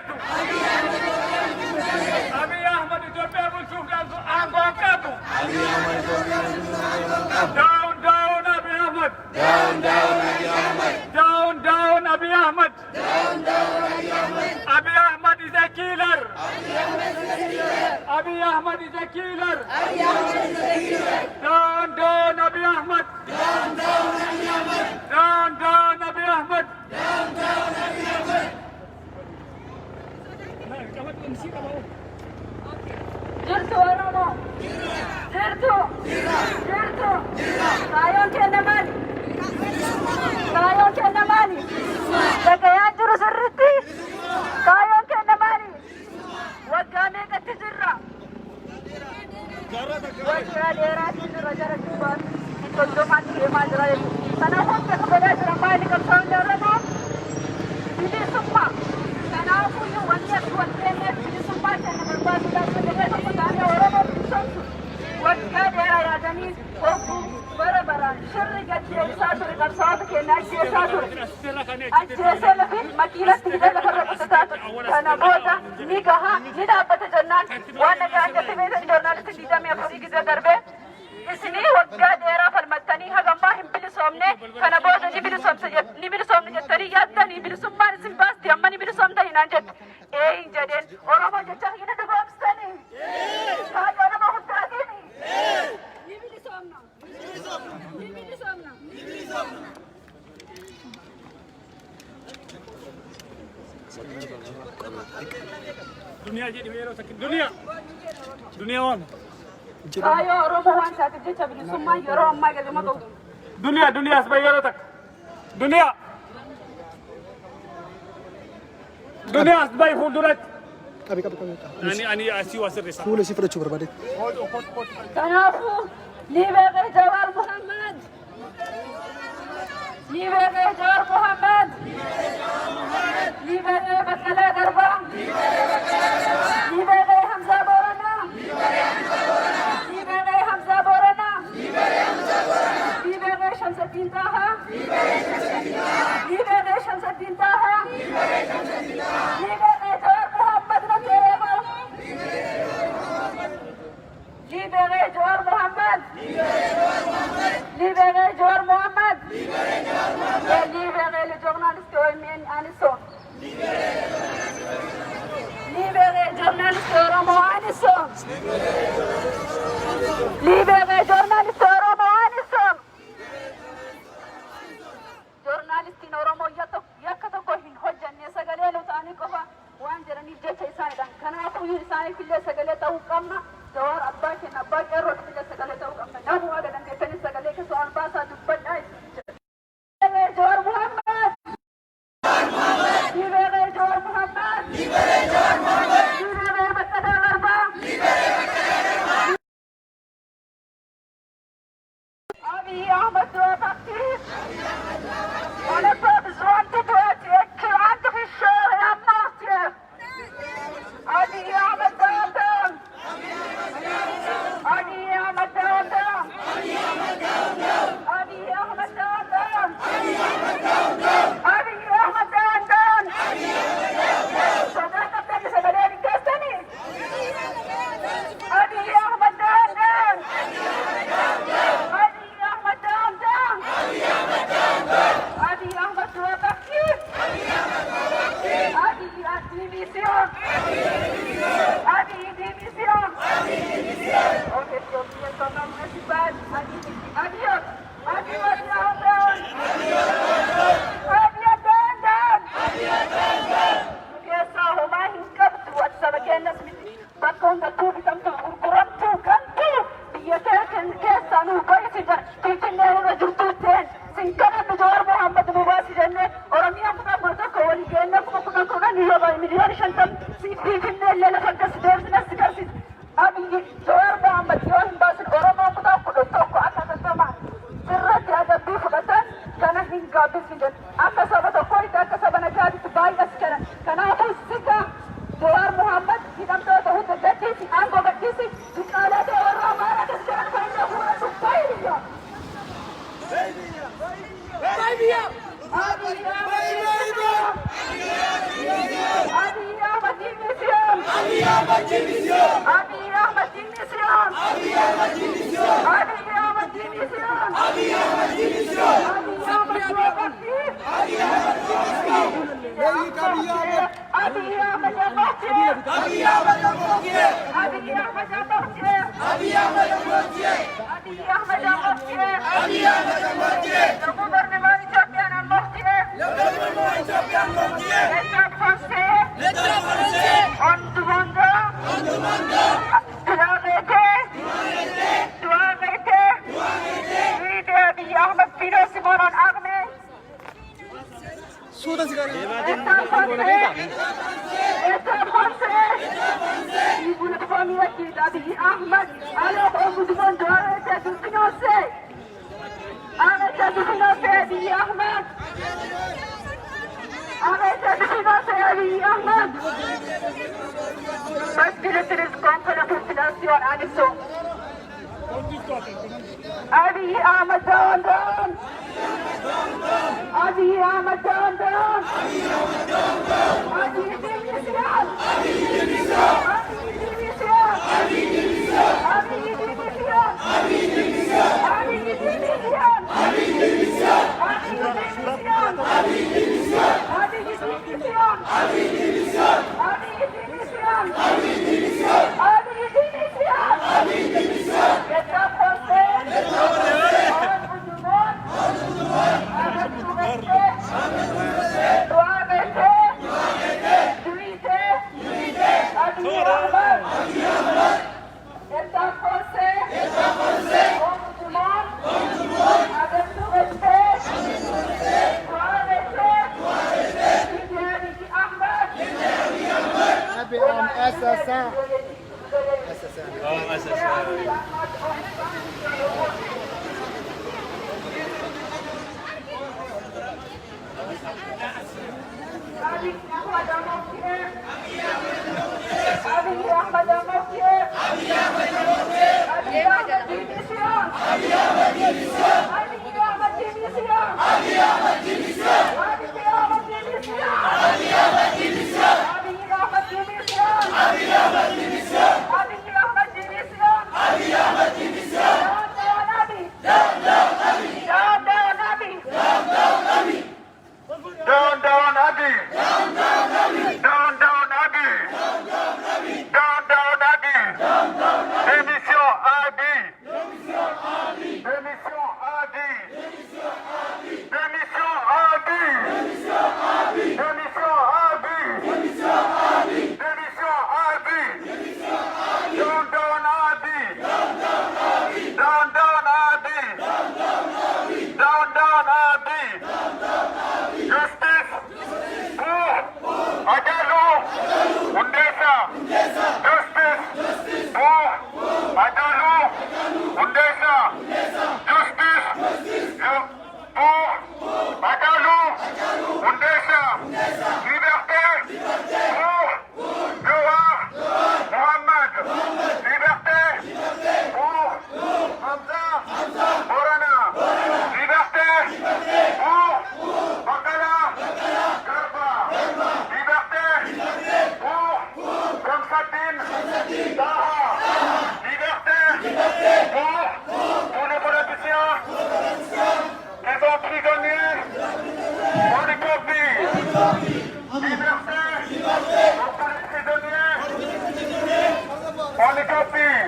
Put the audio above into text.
qabaatu. Abiy Ahmed Itoophiyaa bulchuudhaan aangoo hin qabu. Down, down, Abiy Ahmed. Down, down, Abiy Ahmed. Down, down, Abiy Ahmed. Down, down, Abiy Ahmed. Abiy Ahmed is a killer. Abiy Ahmed is a killer. Down, down, Abiy Ahmed. Down, down, Abiy Ahmed. Down, down, Abiy Ahmed. Down, down, Abiy Ahmed. Jirtu Oromoo. Jirtu. Jirtu. Kaayoon kenna maali? Kaayoon kenna maali? Dhagayaan jiru sirriitti. Kaayoon kenna maali? Waggaa meeqatti jirra? Waggaa dheeraatti jirra jara duubaan. Soddomaatti deemaa jira jechuudha. Kanaafuu akka godhaa jira maali qabsaa'onni Oromoo? Bilisummaa. Kanaafuu wanti as wal keenyeef bilisummaa kenna barbaasuudhaaf sagalee tokko taanee Oromoo bilisoomsu. Waggaa dheeraa yaadanii hogguu bara baraan shirri gaggeessaa ture qabsaa'ota keenya ajjeessaa ture. Ajjeesee lafi makiinatti hidha lafarra qussataa ture. Kana booda ni gahaa ni dhaabbata jennaan waan nagaan jette beekan joornaalistii 24 gisee darbee isinii waggaa dheeraa falmattanii hagammaa hin bilisoomne kana booda ni bilisoomne jettanii yaaddanii bilisummaan isin baasti amma ni bilisoomta hinaan jette. Hin jedheen Oromoo jecha hina dhugoomsitanii. Kaayoo nama hundaatiini. Ni bilisoomna. Ni bilisoomna. Duniyaa jedhime yeroo takka duniyaa waan. Kaayoo Oromoo waan taateef jecha bilisummaan yeroo ammaa galma qabu. Duniyaa asbaa yeroo takka. Duniyaa asbaa fuulduratti. Ani asii waa sirreessaa. Fuula si fudhachuu barbaade. Kanaafuu ni beekee Jawaar Muhammad. Ni beekee Jawaar Muhammad. Ni beekee Baqqalaa Garbaa. Ni beekee Hamzaa Booranaa. Ni beekee Hamzaa Booranaa. Ni beekee Shamsaddiin Taahaa. Ni beekee Shamsaddiin Taahaa. Ni beekee Jawaar Muhammad Nateemaa. Ni beekee Jawaar Muhammad. Ni beekee Jawaar Muhammad. Ni beekee le journaliste OMN Aniso. Ni beekee journaliste Oromoo Aniso. Ni beekee journaliste Oromoo Aniso. Journalistiin Oromoo yakka tokko hin hojjenne sagalee nu ta'anii qofa waan jedhaniif jecha isaanidhaan. Kanaafuu isaaniif illee sagalee ta'uu qabna. Jawaar abbaa keenya abbaa qeerroo illee sagalee ta'uu qabna. Namuu waa dandeessanii sagalee keessa waan baasaa dubbadhaa. Jawaar Muhammad. Ni beekee Jawaar Muhammad. Ni beekee Jawaar Muhammad. Ni beekee Baqqalaa Garbaa. Ni beekee Baqqalaa Garbaa. Abiy Ahmed Dawakti. أنا ببزون تبغى أنت في الشارع يا مارتن. أبي أحمد داودان. أبي أحمد داودان. أبي أحمد داودان. أبي أحمد داودان. أبي أحمد داودان. صدقت أنت سبلاني كاستني. أبي أحمد داودان. أبي أحمد داودان. أبي أحمد Dawakti. أبي ديميسيون. أبي ديميسيون. أوكي Ethiopian Sonam Municipal. أبي Wadnahan. أبي Adandan. Keessa homaa hin qabdu WhatsApp keenyas miti bakka hundattuu bitamtu gurguramtu kantu biyya keessaa nu baay'isi jira Finfinnee irra jirtuutteen sinkanatu Jawaar Muhammad nu baasi jennee Oromiyaan kutaa tokko walii keenya kuma kudhan miliyoona 50 Finfinnee illee lafa akkas deebisnes garsiisa. Abiyyi Jawaar Muhammad yoo hin baasin Oromoo kutaa tokko akka tattamaan sirratti adabbii fudhatan kana hin gaabbisin jedhu akka saba tokkotti akka saba nagaatitti baay'as kennan. Kanaafuu sika Jawaar Muhammad hidhamtoota hunda gadhiisi aangoo gadhiisi biqaalaa ta'e warra amaaraa kan jedhan faayidaa fuudhatu baay'ee. Abiy Ahmed démission. Abiy Ahmed démission. Abiy Ahmed démission. Abiy Ahmed démission. Abiy Ahmed démission. Abiy Ahmed doit partir. Abiy Ahmed démission. Abiy Ahmed doit partir. Abiy Ahmed doit partir. Abiy Ahmed doit partir. Abiy Ahmed doit partir. Abiy Ahmed doit partir. Abiy Ahmed doit partir. Le gouvernement éthiopien a mortier. Le gouvernement éthiopien mortier. L'État français. L'État français. En demandant de l'arrêter. Doit arrêter. Lui de Abiy Ahmed financement en armée. État français. Si vous ne permettez d'Abiy Ahmed, alors on vous demande d'arrêter de financer. Arrêtez de financer Abiy Ahmed. Arrêtez de financer Abiy Ahmed. Parce qu'il utilise contre la population à l'issue. Abiy Ahmed down, down. Abiy Ahmed down, down. Abiy démission. Abiy démission. Abiy démission. Abiy démission. Abiy démission. Abiy démission. Abiy démission. Abiy démission. Abiy démission. Abiy démission. Abiy démission. Abiy démission. Abiy démission. Abiy démission. L'État français. L'État français. On vous demande. Avec tout respect. Doit arrêter. D'unité. Abiy Ahmed. État français. État français. On vous demande. Avec tout respect. Doit arrêter. Abiy Ahmed. Abiy Ahmed a mortier. Abiy Ahmed a mortier. Abiy Ahmed démission. Abiy Ahmed démission. Abiy Ahmed démission. Abiy Ahmed démission. Abiy Ahmed démission. Abiy Ahmed démission. Abiy Ahmed démission. Abiy Ahmed démission. Abiy Ahmed démission. Abiy Ahmed démission. Down, down, Abiy. Down, down, Abiy. Down, down, Abiy. Down, down, Abiy. Down, down, Abiy. Down, down, Abiy. Down, down, Abiy. Down, down, Abiy. Down, down, Abiy. Down, down, Abiy. Démission Abiy. Démission Abiy. Démission Abiy. Démission Abiy. Démission Abiy. Démission Abiy. Démission Abiy. Démission Abiy. Démission Abiy. Démission Abiy. Down, down, Abiy. Down, down, Abiy. Down, down, Abiy. Down, down, Abiy. Down, down, Abiy. Down, down, Abiy. Justice pour Adalou Hundessa. Justice pour Adalou Hundessa. Justice pour Adalou Hundessa. Liberté pour Noah Mohamed. Liberté pour Hamza Borana. Liberté pour Bakala Garba. Liberté pour Kamsadine Taha. Liberté pour les politiciens qui sont prisonniers dans les conflits. Liberté pour les prisonniers dans les conflits.